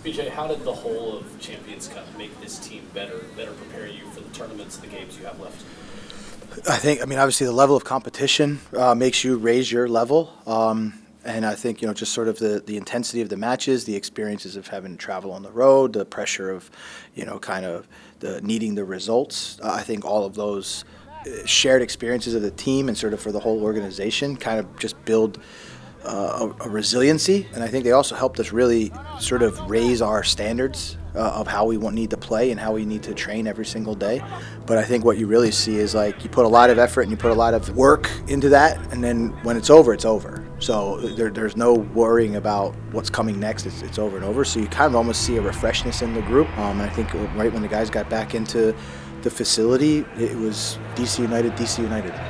BJ, how did the whole of Champions Cup make this team better prepare you for the tournaments, the games you have left? I think, obviously the level of competition makes you raise your level. And I think, just sort of the intensity of the matches, the experiences of having to travel on the road, the pressure of, kind of the needing the results. I think all of those shared experiences of the team and sort of for the whole organization kind of just build a resiliency. And I think they also helped us really sort of raise our standards of how we need to play and how we need to train every single day. But I think what you really see is like you put a lot of effort and you put a lot of work into that, and then when it's over, it's over. So there's no worrying about what's coming next. It's over and over. So you kind of almost see a refreshness in the group. And I think right when the guys got back into the facility, it was DC United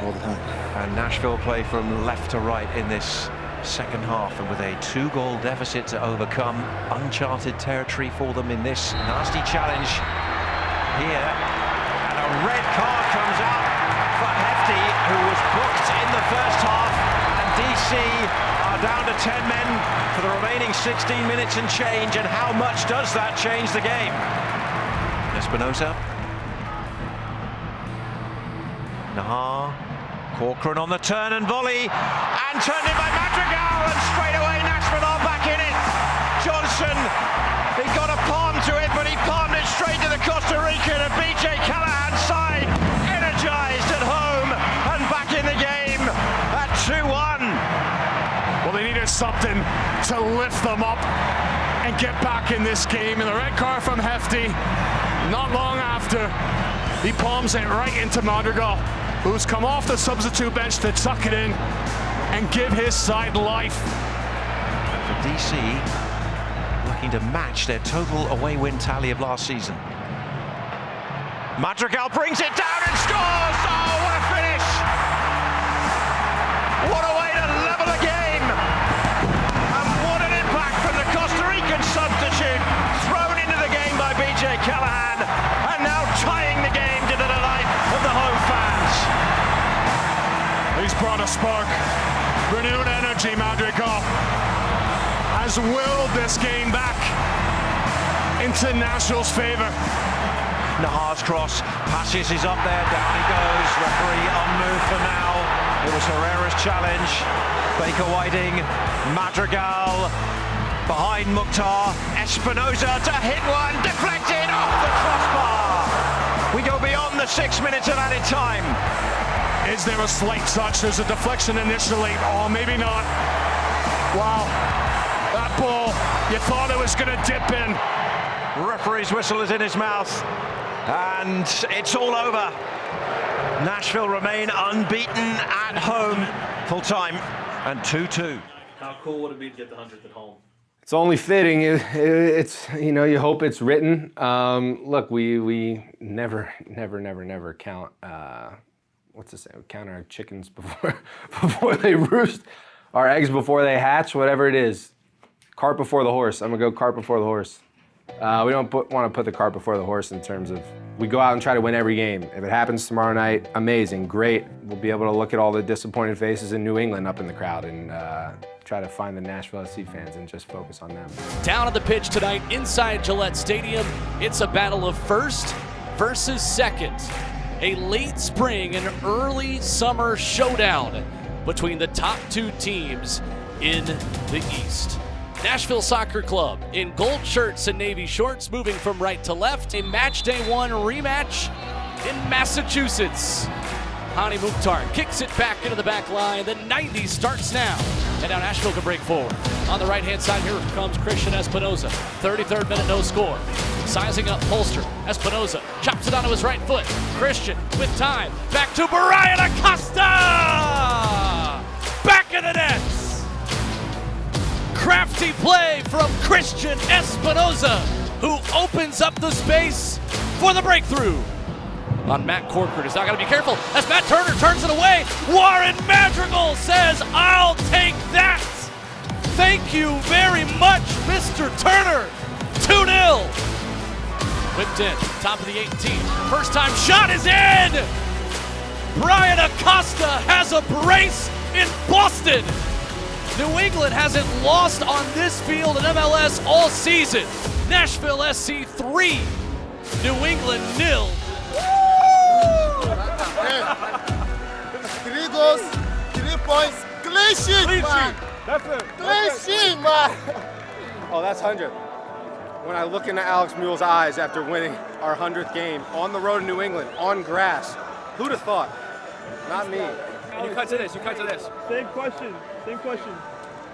all the time. And Nashville play from left to right in this second half, and with a 2-goal deficit to overcome, uncharted territory for them in this nasty challenge here. And a red card comes out for Hefty, who was booked in the first half, and DC are down to 10 men for the remaining 16 minutes and change. And how much does that change the game? Espinosa, Nahar, Corcoran on the turn and volley, and turned in by Madrigal, and straight away Nashville are back in it. Johnson, he got a palm to it, but he palmed it straight to the Costa Rican, and BJ Callahan's side energized at home and back in the game at 2-1. Well, they needed something to lift them up and get back in this game, and the red card from Hefty, not long after, he palms it right into Madrigal, who's come off the substitute bench to tuck it in and give his side life. For DC, looking to match their total away win tally of last season. Madrigal brings it down and scores! Oh, what a finish! What a way to level a game! And what an impact from the Costa Rican substitute, thrown into the game by BJ Callahan, and now tying the game to the delight of the home fans. He's brought a spark, renewed energy. Madrigal has willed this game back into Nashville's favor. Nahar's cross, Palacios is up there, down he goes, referee unmoved for now. It was Herrera's challenge. Baker Whiting, Madrigal behind Mukhtar, Espinosa to hit one, deflected off the crossbar. We go beyond the 6 minutes of added time. Is there a slight touch? There's a deflection initially. Oh, maybe not. Wow. That ball, you thought it was going to dip in. Referee's whistle is in his mouth, and it's all over. Nashville remain unbeaten at home full time, and 2-2. How cool would it be to get the 100th at home? It's only fitting. It's you hope it's written. Look, we never count. What's the saying? Count our chickens before they roost, our eggs before they hatch, whatever it is. Cart before the horse. I'm gonna go cart before the horse. We don't want to put the cart before the horse in terms of we go out and try to win every game. If it happens tomorrow night, amazing, great. We'll be able to look at all the disappointed faces in New England up in the crowd and try to find the Nashville SC fans and just focus on them. Down on the pitch tonight inside Gillette Stadium, it's a battle of first versus second. A late spring and early summer showdown between the top two teams in the East. Nashville Soccer Club in gold shirts and navy shorts, moving from right to left. A match day one rematch in Massachusetts. Hani Mukhtar kicks it back into the back line. The 90 starts now. And now Nashville can break forward. On the right-hand side, here comes Christian Espinosa. 33rd minute, no score. Sizing up Polster. Espinosa chops it onto his right foot. Christian with time. Back to Brian Acosta! Back in the net! Crafty play from Christian Espinosa, who opens up the space for the breakthrough. On Matt Corcoran, he's now got to be careful as Matt Turner turns it away. Warren Madrigal says, "I'll take that." Thank you very much, Mr. Turner. 2-0. Whipped in, top of the 18. First time shot is in. Brian Acosta has a brace in Boston. New England hasn't lost on this field in MLS all season. Nashville SC 3, New England 0. 3 goals, 3 points, clean sheet, man. Clean sheet, man. Oh, that's 100. When I look into Alex Muyhl's eyes after winning our 100th game on the road in New England, on grass, who'd have thought? Not me. And you cut to this, Same question.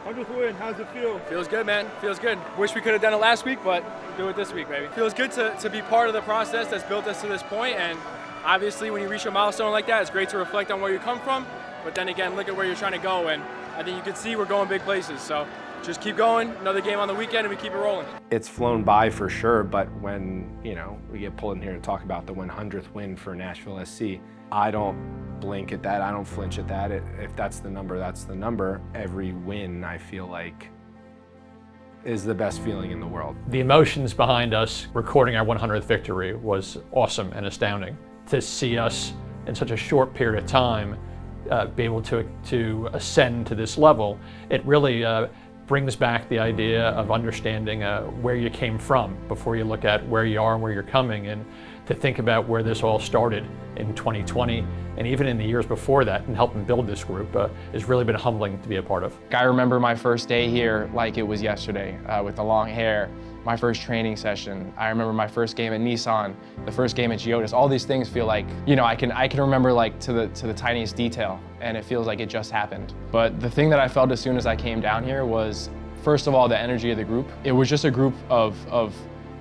100th win, how's it feel? Feels good, man, feels good. Wish we could have done it last week, but do it this week, baby. Feels good to be part of the process that's built us to this point, and obviously when you reach a milestone like that, it's great to reflect on where you come from, but then again, look at where you're trying to go, and I think you can see we're going big places, so just keep going, another game on the weekend, and we keep it rolling. It's flown by for sure, but when, we get pulled in here to talk about the 100th win for Nashville SC, I don't blink at that, I don't flinch at that. If that's the number, that's the number. Every win, I feel like, is the best feeling in the world. The emotions behind us recording our 100th victory was awesome and astounding. To see us in such a short period of time be able to ascend to this level, it really brings back the idea of understanding where you came from before you look at where you are and where you're coming, and to think about where this all started in 2020 and even in the years before that, and helping build this group has really been humbling to be a part of. I remember my first day here like it was yesterday, with the long hair, my first training session. I remember my first game at Nsien, the first game at GEODIS. All these things feel like, I can remember like to the tiniest detail, and it feels like it just happened. But the thing that I felt as soon as I came down here was, first of all, the energy of the group. It was just a group of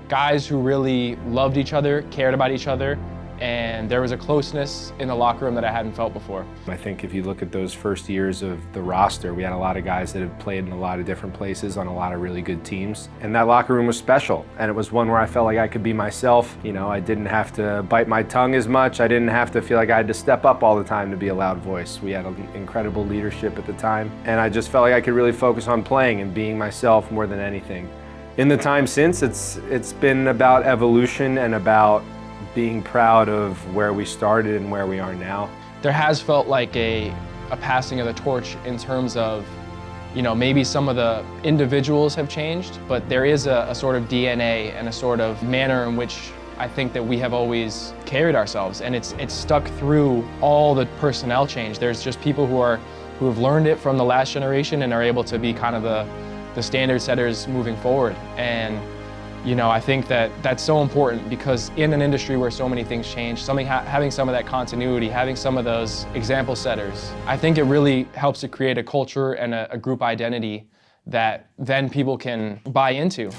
guys who really loved each other, cared about each other, and there was a closeness in the locker room that I hadn't felt before. I think if you look at those first years of the roster, we had a lot of guys that had played in a lot of different places on a lot of really good teams. And that locker room was special. And it was one where I felt like I could be myself. I didn't have to bite my tongue as much. I didn't have to feel like I had to step up all the time to be a loud voice. We had incredible leadership at the time. And I just felt like I could really focus on playing and being myself more than anything. In the time since, it's been about evolution and about being proud of where we started and where we are now. There has felt like a passing of the torch in terms of, maybe some of the individuals have changed, but there is a sort of DNA and a sort of manner in which I think that we have always carried ourselves, and it's stuck through all the personnel change. There's just people who have learned it from the last generation and are able to be kind of the standard setters moving forward. And I think that that's so important, because in an industry where so many things change, having some of that continuity, having some of those example setters, I think it really helps to create a culture and a group identity that then people can buy into.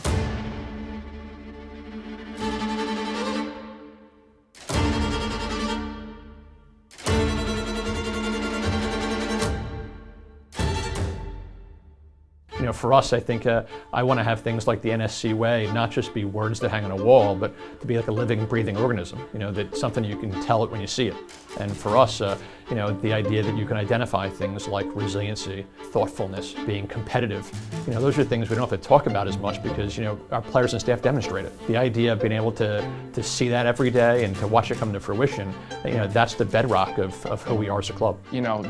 For us, I think I want to have things like the NSC way not just be words that hang on a wall, but to be like a living, breathing organism. That's something you can tell it when you see it. And for us, the idea that you can identify things like resiliency, thoughtfulness, being competitive, those are things we don't have to talk about as much because, our players and staff demonstrate it. The idea of being able to see that every day and to watch it come to fruition, that's the bedrock of who we are as a club.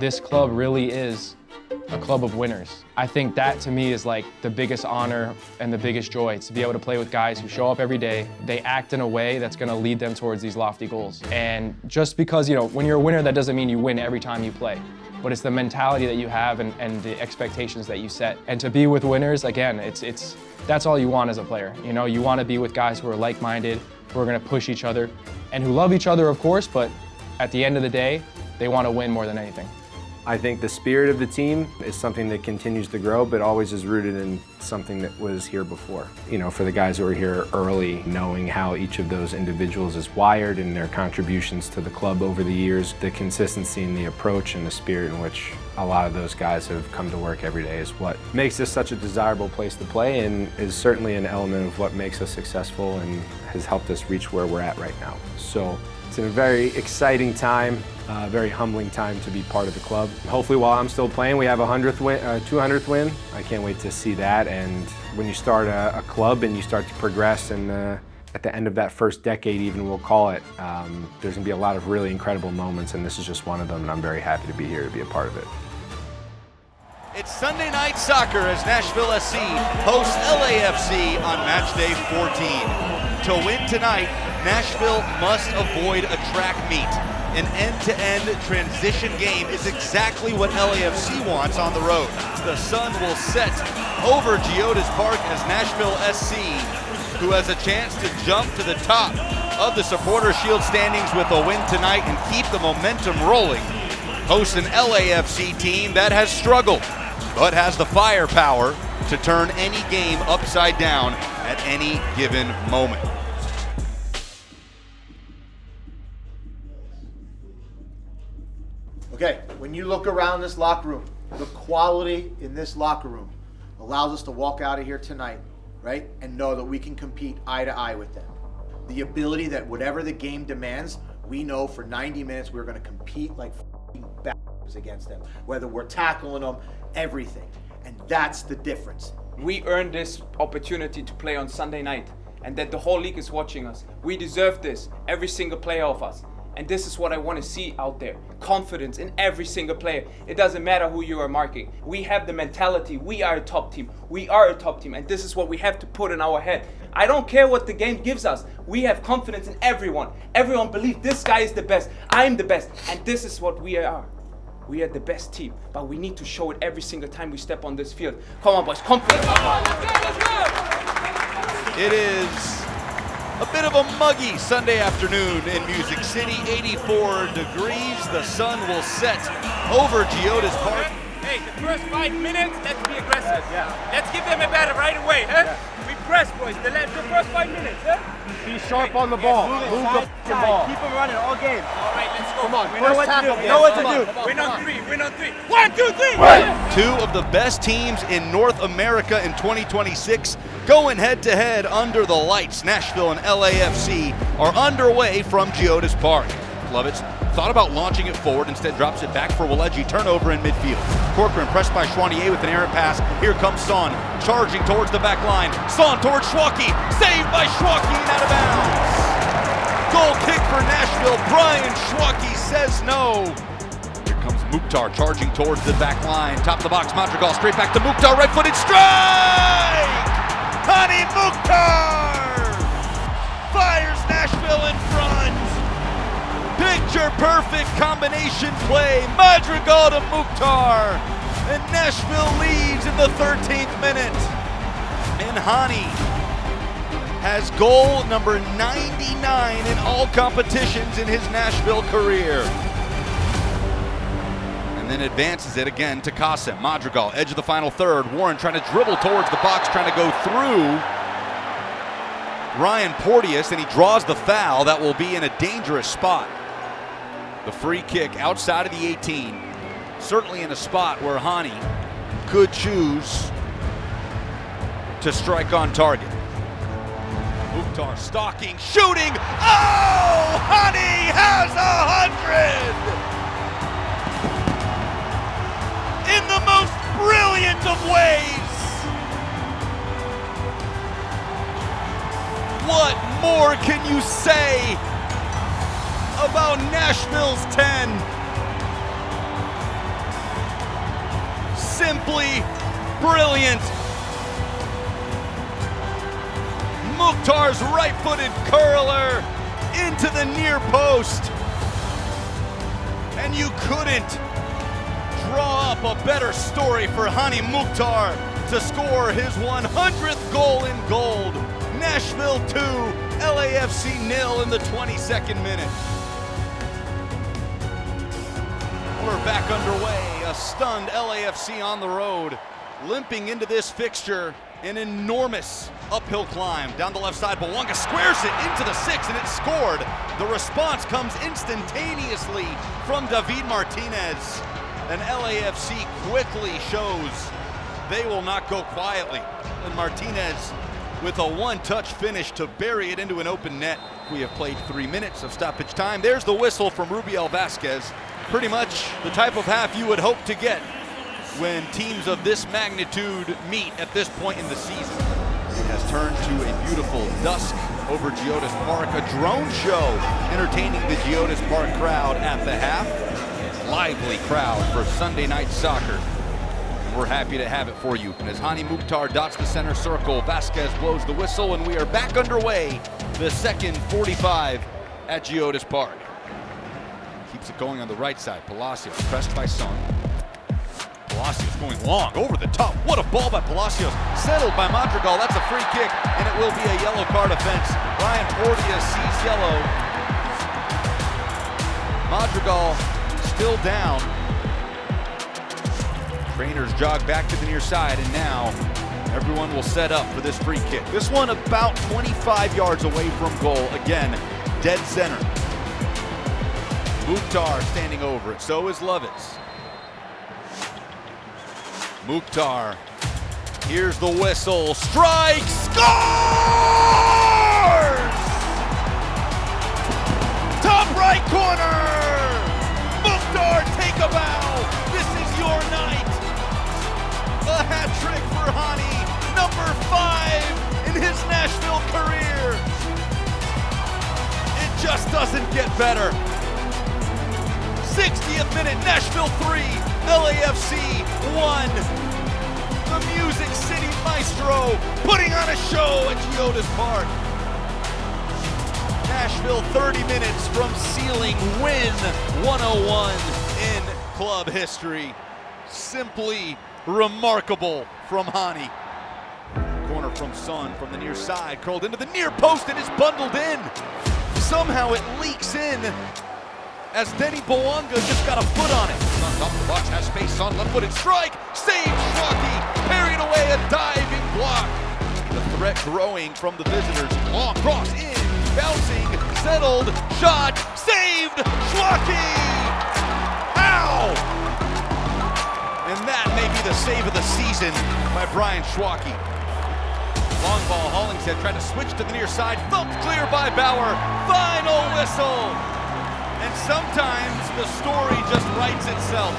This club really is a club of winners. I think that to me is like the biggest honor and the biggest joy, to be able to play with guys who show up every day. They act in a way that's going to lead them towards these lofty goals. And just because, when you're a winner, that doesn't mean you win every time you play. But it's the mentality that you have and the expectations that you set. And to be with winners, again, that's all you want as a player. You want to be with guys who are like-minded, who are going to push each other, and who love each other, of course, but at the end of the day, they want to win more than anything. I think the spirit of the team is something that continues to grow, but always is rooted in something that was here before. For the guys who were here early, knowing how each of those individuals is wired and their contributions to the club over the years, the consistency in the approach and the spirit in which a lot of those guys have come to work every day is what makes this such a desirable place to play, and is certainly an element of what makes us successful and has helped us reach where we're at right now. So it's a very exciting time, very humbling time to be part of the club. Hopefully while I'm still playing, we have a 200th win. I can't wait to see that. And when you start a club and you start to progress, and at the end of that first decade even, we'll call it, there's gonna be a lot of really incredible moments, and this is just one of them, and I'm very happy to be here to be a part of it. It's Sunday night soccer as Nashville SC hosts LAFC on match day 14. To win tonight, Nashville must avoid a track meet. An end-to-end transition game is exactly what LAFC wants on the road. The sun will set over GEODIS Park as Nashville SC, who has a chance to jump to the top of the Supporter Shield standings with a win tonight and keep the momentum rolling, hosts an LAFC team that has struggled, but has the firepower to turn any game upside down at any given moment. Okay, when you look around this locker room, the quality in this locker room allows us to walk out of here tonight, right, and know that we can compete eye to eye with them. The ability that whatever the game demands, we know for 90 minutes we're going to compete like f***ing against them, whether we're tackling them, everything. And that's the difference. We earned this opportunity to play on Sunday night, and that the whole league is watching us. We deserve this, every single player of us. And this is what I want to see out there. Confidence in every single player. It doesn't matter who you are marking. We have the mentality. We are a top team. We are a top team. And this is what we have to put in our head. I don't care what the game gives us. We have confidence in everyone. Everyone believes this guy is the best. I'm the best. And this is what we are. We are the best team. But we need to show it every single time we step on this field. Come on, boys. Confidence. Let's go. It is a bit of a muggy Sunday afternoon in Music City, 84 degrees. The sun will set over GEODIS Park. Hey, the first 5 minutes, let's be aggressive. Yeah. Let's give them a battle right away, huh? Yeah. We press, boys, the first 5 minutes, huh? Be sharp on the ball. Move the ball. Keep them running all game. All right, let's go. Come on, we know what to do. We know what to do. Win on three. Win on three. 1, 2, 3. Two of the best teams in North America in 2026 going head-to-head under the lights. Nashville and LAFC are underway from GEODIS Park. Lovitz thought about launching it forward, instead drops it back for Woledzi. Turnover in midfield. Corcoran pressed by Chouanier with an errant pass. Here comes Son, charging towards the back line. Son towards Schwacke, saved by Schwacke and out of bounds. Goal kick for Nashville. Brian Schwacke says no. Here comes Mukhtar charging towards the back line. Top of the box, Madrigal straight back to Mukhtar, right-footed strike! Hani Mukhtar fires Nashville in front. Picture-perfect combination play. Madrigal to Mukhtar. And Nashville leads in the 13th minute. And Hani has goal number 99 in all competitions in his Nashville career. And then advances it again to Kasim. Madrigal, edge of the final third. Warren trying to dribble towards the box, trying to go through Ryan Porteous, and he draws the foul. That will be in a dangerous spot. The free kick outside of the 18. Certainly in a spot where Hani could choose to strike on target. Mukhtar stalking, shooting. Oh! Hani has 100! In the most brilliant of ways. What more can you say about Nashville's 10? Simply brilliant. Mukhtar's right-footed curler into the near post. And you couldn't draw up a better story for Hani Mukhtar to score his 100th goal in gold. Nashville 2, LAFC 0 in the 22nd minute. We're back underway. A stunned LAFC on the road, limping into this fixture. An enormous uphill climb down the left side. Bouanga squares it into the 6 and it's scored. The response comes instantaneously from David Martinez. And LAFC quickly shows they will not go quietly. And Martinez with a one-touch finish to bury it into an open net. We have played 3 minutes of stoppage time. There's the whistle from Rubiel Vasquez. Pretty much the type of half you would hope to get when teams of this magnitude meet at this point in the season. It has turned to a beautiful dusk over GEODIS Park. A drone show entertaining the GEODIS Park crowd at the half. Lively crowd for Sunday night soccer. We're happy to have it for you. And as Hani Mukhtar dots the center circle, Vasquez blows the whistle, and we are back underway. The second 45 at GEODIS Park. Keeps it going on the right side. Palacios pressed by Son. Palacios going long, over the top. What a ball by Palacios. Settled by Madrigal. That's a free kick, and it will be a yellow card offense. Ryan Portia sees yellow. Madrigal still down. Trainers jog back to the near side, and now everyone will set up for this free kick. This one about 25 yards away from goal. Again, dead center. Mukhtar standing over it. So is Lovitz. Mukhtar. Here's the whistle. Strike! Scores! Top right corner! Mukhtar, take a bow! This is your night! A hat trick for Hani, number 5 in his Nashville career. It just doesn't get better. 60th minute, Nashville 3, LAFC 1. The Music City Maestro putting on a show at GEODIS Park. Nashville 30 minutes from sealing win 101 in club history. Simply remarkable from Hani. Corner from Son from the near side, curled into the near post and is bundled in. Somehow it leaks in as Denis Bouanga just got a foot on it. Son's off the box, has space, Son left-footed strike, saved Schwacke, parried away a diving block. The threat growing from the visitors. Long cross in, bouncing, settled, shot, saved, Schwacke! Ow! And that may be the save of the season by Brian Schwacke. Long ball, Hollingshead tried to switch to the near side, thumped clear by Bauer. Final whistle! And sometimes the story just writes itself.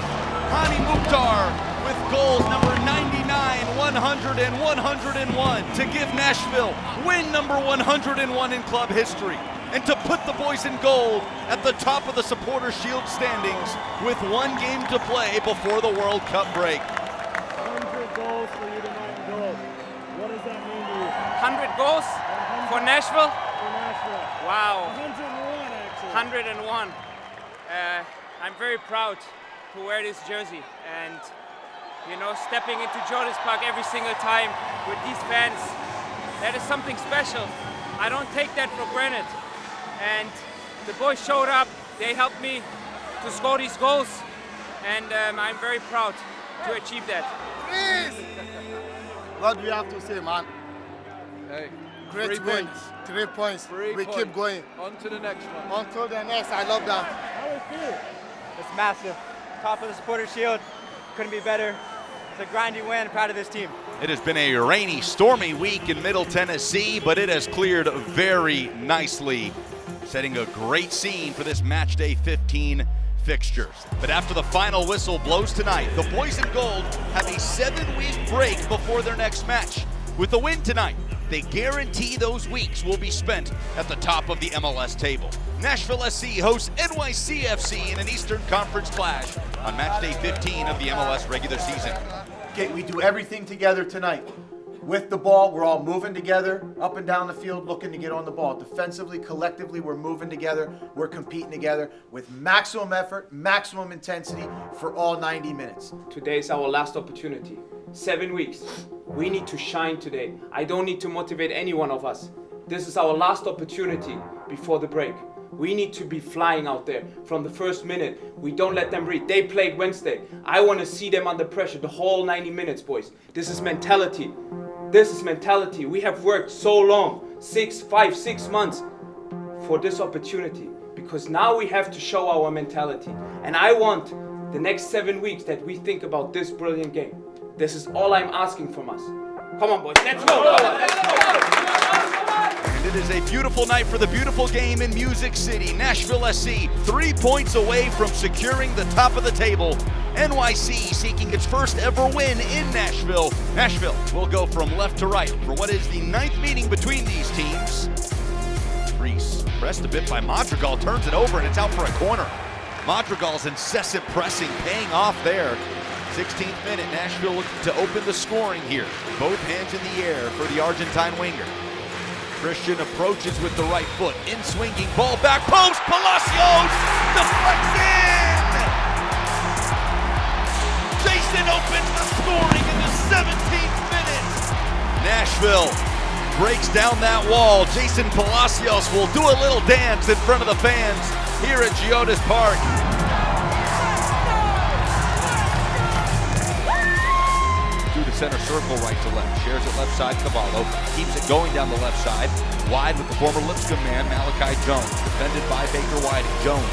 Hani Mukhtar with goals number 99, 100, and 101 to give Nashville win number 101 in club history, and to put the boys in gold at the top of the Supporter Shield standings with 1 game to play before the World Cup break. 100 goals for you tonight in goal. What does that mean to you? 100 goals for Nashville? For Nashville. Wow. 101 actually. 101. I'm very proud to wear this jersey, and you know, stepping into GEODIS Park every single time with these fans, that is something special. I don't take that for granted. And the boys showed up, they helped me to score these goals, and I'm very proud to achieve that. Please! What do you have to say, man? Hey, Great win. 3 points. We keep going. On to the next one. On to the next. I love that. How does it feel? It's massive. Top of the Supporter Shield. Couldn't be better. It's a grindy win. Proud of this team. It has been a rainy, stormy week in Middle Tennessee, but it has cleared very nicely, setting a great scene for this match day 15 fixtures. But after the final whistle blows tonight, the boys in gold have a 7-week break before their next match. With the win tonight, they guarantee those weeks will be spent at the top of the MLS table. Nashville SC hosts NYCFC in an Eastern Conference clash on match day 15 of the MLS regular season. Okay, we do everything together tonight. With the ball, we're all moving together, up and down the field, looking to get on the ball. Defensively, collectively, we're moving together, we're competing together with maximum effort, maximum intensity for all 90 minutes. Today is our last opportunity. 7 weeks. We need to shine today. I don't need to motivate any one of us. This is our last opportunity before the break. We need to be flying out there from the first minute. We don't let them breathe. They played Wednesday. I want to see them under pressure the whole 90 minutes, boys. This is mentality. This is mentality. We have worked so long, 6 months for this opportunity, because now we have to show our mentality. And I want the next 7 weeks that we think about this brilliant game. This is all I'm asking from us. Come on, boys. Let's go. And it is a beautiful night for the beautiful game in Music City. Nashville SC 3 points away from securing the top of the table. NYC seeking its first ever win in Nashville. Nashville will go from left to right for what is the 9th meeting between these teams. Reese pressed a bit by Madrigal, turns it over, and it's out for a corner. Madrigal's incessant pressing paying off there. 16th minute, Nashville looking to open the scoring here. Both hands in the air for the Argentine winger. Christian approaches with the right foot. In swinging, ball back post. Palacios deflects in! Jeisson opens the scoring in the 17th minute. Nashville breaks down that wall. Jeisson Palacios will do a little dance in front of the fans here at GEODIS Park. Through the center circle, right to left. Shares it left side, Cavallo. Keeps it going down the left side. Wide with the former Lipscomb man, Malachi Jones. Defended by Baker Whiting. Jones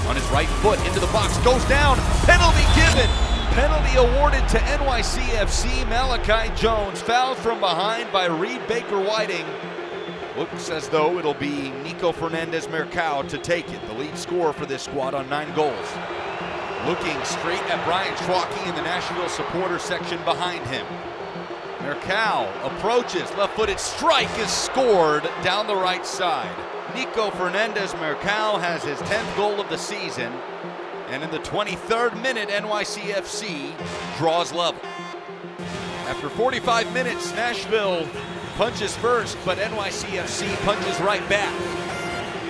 on his right foot into the box. Goes down. Penalty given. Penalty awarded to NYCFC. Malachi Jones fouled from behind by Reed Baker Whiting. Looks as though it'll be Nico Fernandez Mercado to take it. The lead scorer for this squad on 9 goals. Looking straight at Brian Schwacke in the Nashville supporter section behind him. Mercado approaches, left-footed strike is scored down the right side. Nico Fernandez Mercado has his 10th goal of the season. And in the 23rd minute, NYCFC draws level. After 45 minutes, Nashville punches first, but NYCFC punches right back.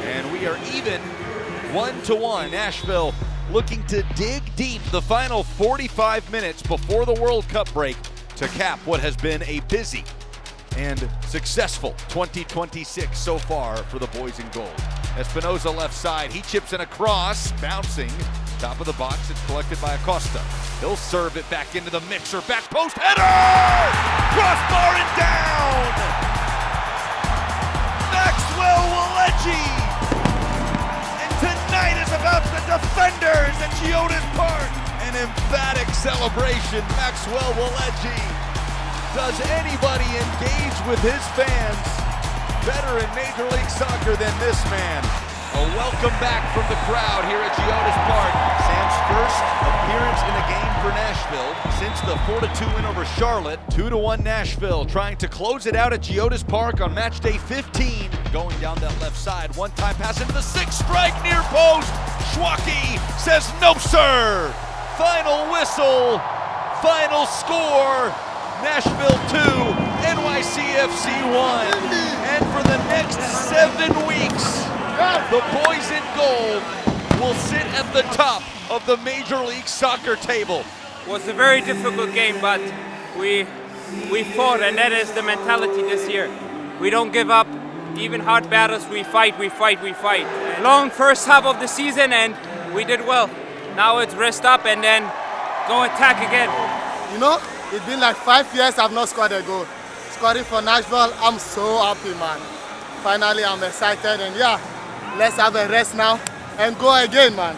And we are even 1-1. Nashville looking to dig deep the final 45 minutes before the World Cup break to cap what has been a busy and successful 2026 so far for the boys in gold. Espinoza left side, he chips in a cross, bouncing. Top of the box, it's collected by Acosta. He'll serve it back into the mixer, back post header! Crossbar and down! Maxwell Woledzi! And tonight is about the defenders at GEODIS Park. An emphatic celebration, Maxwell Woledzi. Does anybody engage with his fans better in Major League Soccer than this man? A welcome back from the crowd here at GEODIS Park. Sam's first appearance in a game for Nashville since the 4-2 win over Charlotte. 2-1 Nashville trying to close it out at GEODIS Park on match day 15. Going down that left side, one-time pass into the 6th strike near post. Schwacke says no, sir. Final whistle, final score. Nashville 2, NYCFC 1. And for the next 7 weeks, the boys in gold will sit at the top of the Major League Soccer table. It was a very difficult game, but we fought, and that is the mentality this year. We don't give up. Even hard battles, we fight. Long first half of the season, and we did well. Now it's rest up and then go attack again. You know, it's been like 5 years I've not scored a goal. Scoring for Nashville, I'm so happy, man. Finally, I'm excited, and yeah, let's have a rest now and go again, man.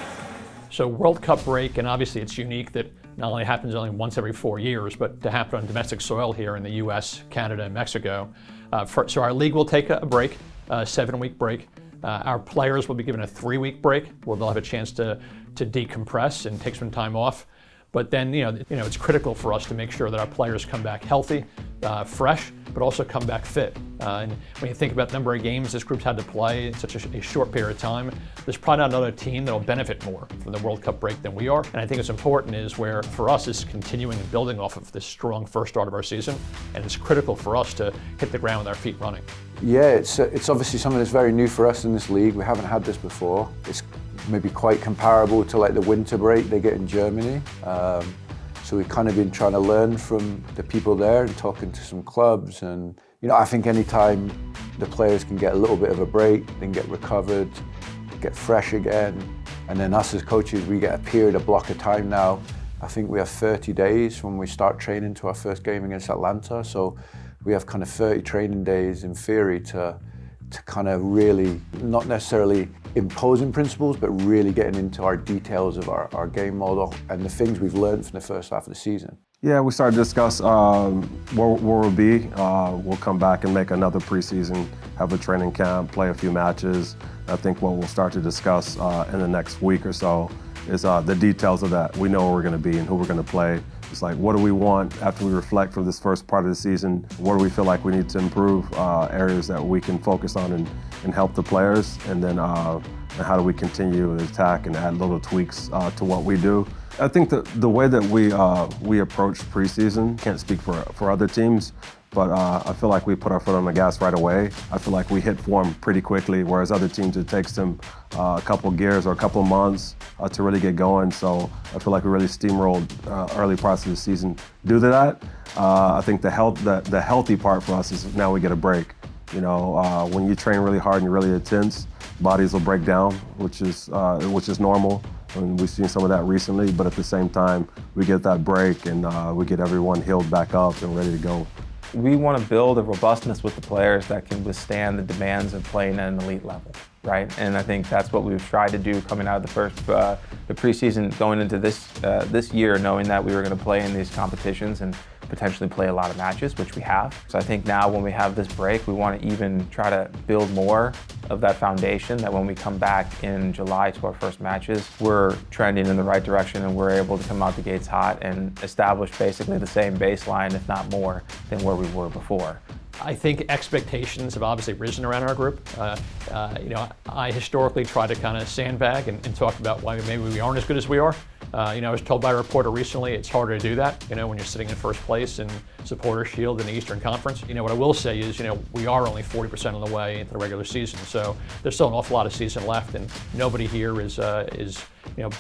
So World Cup break, and obviously it's unique that not only happens only once every 4 years, but to happen on domestic soil here in the US, Canada, and Mexico. So our league will take a break, a 7-week break. Our players will be given a 3-week break where they'll have a chance to decompress and take some time off. But then, it's critical for us to make sure that our players come back healthy, fresh, but also come back fit. And when you think about the number of games this group's had to play in such a short period of time, there's probably not another team that'll benefit more from the World Cup break than we are. And I think what's important is where, for us, is continuing and building off of this strong first start of our season. And it's critical for us to hit the ground with our feet running. Yeah, it's obviously something that's very new for us in this league. We haven't had this before. It's maybe quite comparable to like the winter break they get in Germany. So we've kind of been trying to learn from the people there and talking to some clubs. And I think anytime the players can get a little bit of a break, they can get recovered, get fresh again. And then us as coaches, we get a period, a block of time now. I think we have 30 days when we start training to our first game against Atlanta. So we have kind of 30 training days in theory to kind of really, not necessarily imposing principles, but really getting into our details of our game model and the things we've learned from the first half of the season. Yeah, we started to discuss where we'll be. We'll come back and make another preseason, have a training camp, play a few matches. I think what we'll start to discuss in the next week or so is the details of that. We know where we're going to be and who we're going to play. It's like, what do we want after we reflect from this first part of the season? What do we feel like we need to improve, areas that we can focus on and help the players? And then and how do we continue to attack and add little tweaks to what we do? I think the way that we approach preseason, can't speak for other teams, but I feel like we put our foot on the gas right away. I feel like we hit form pretty quickly, whereas other teams, it takes them a couple gears or a couple months to really get going. So I feel like we really steamrolled early parts of the season due to that. I think the healthy part for us is now we get a break. You know, when you train really hard and you're really intense, bodies will break down, which is normal. And we've seen some of that recently, but at the same time, we get that break and we get everyone healed back up and ready to go. We want to build a robustness with the players that can withstand the demands of playing at an elite level, right? And I think that's what we've tried to do coming out of the preseason, going into this year, knowing that we were going to play in these competitions and potentially play a lot of matches, which we have. So I think now when we have this break, we want to even try to build more of that foundation, that when we come back in July to our first matches, we're trending in the right direction and we're able to come out the gates hot and establish basically the same baseline, if not more, than where we were before. I think expectations have obviously risen around our group. You know, I historically try to kind of sandbag and talk about why maybe we aren't as good as we are. You know, I was told by a reporter recently it's harder to do that, you know, when you're sitting in first place in Supporters Shield in the Eastern Conference. You know, what I will say is, you know, we are only 40% of the way into the regular season, so there's still an awful lot of season left, and nobody here is you know,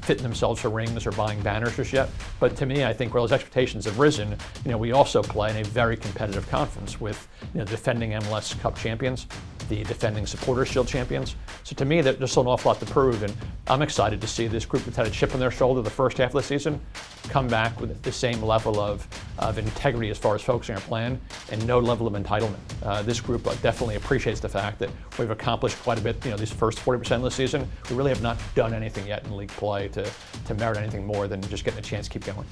fitting themselves for rings or buying banners just yet. But to me, I think where those expectations have risen, you know, we also play in a very competitive conference with, you know, defending MLS Cup champions, the defending Supporters Shield champions. So to me, there's still an awful lot to prove, and I'm excited to see this group that's had a chip on their shoulder the first half of the season come back with the same level of integrity as far as focusing our plan and no level of entitlement. This group definitely appreciates the fact that we've accomplished quite a bit, you know, these first 40% of the season. We really have not done anything yet in league play to merit anything more than just getting a chance to keep going.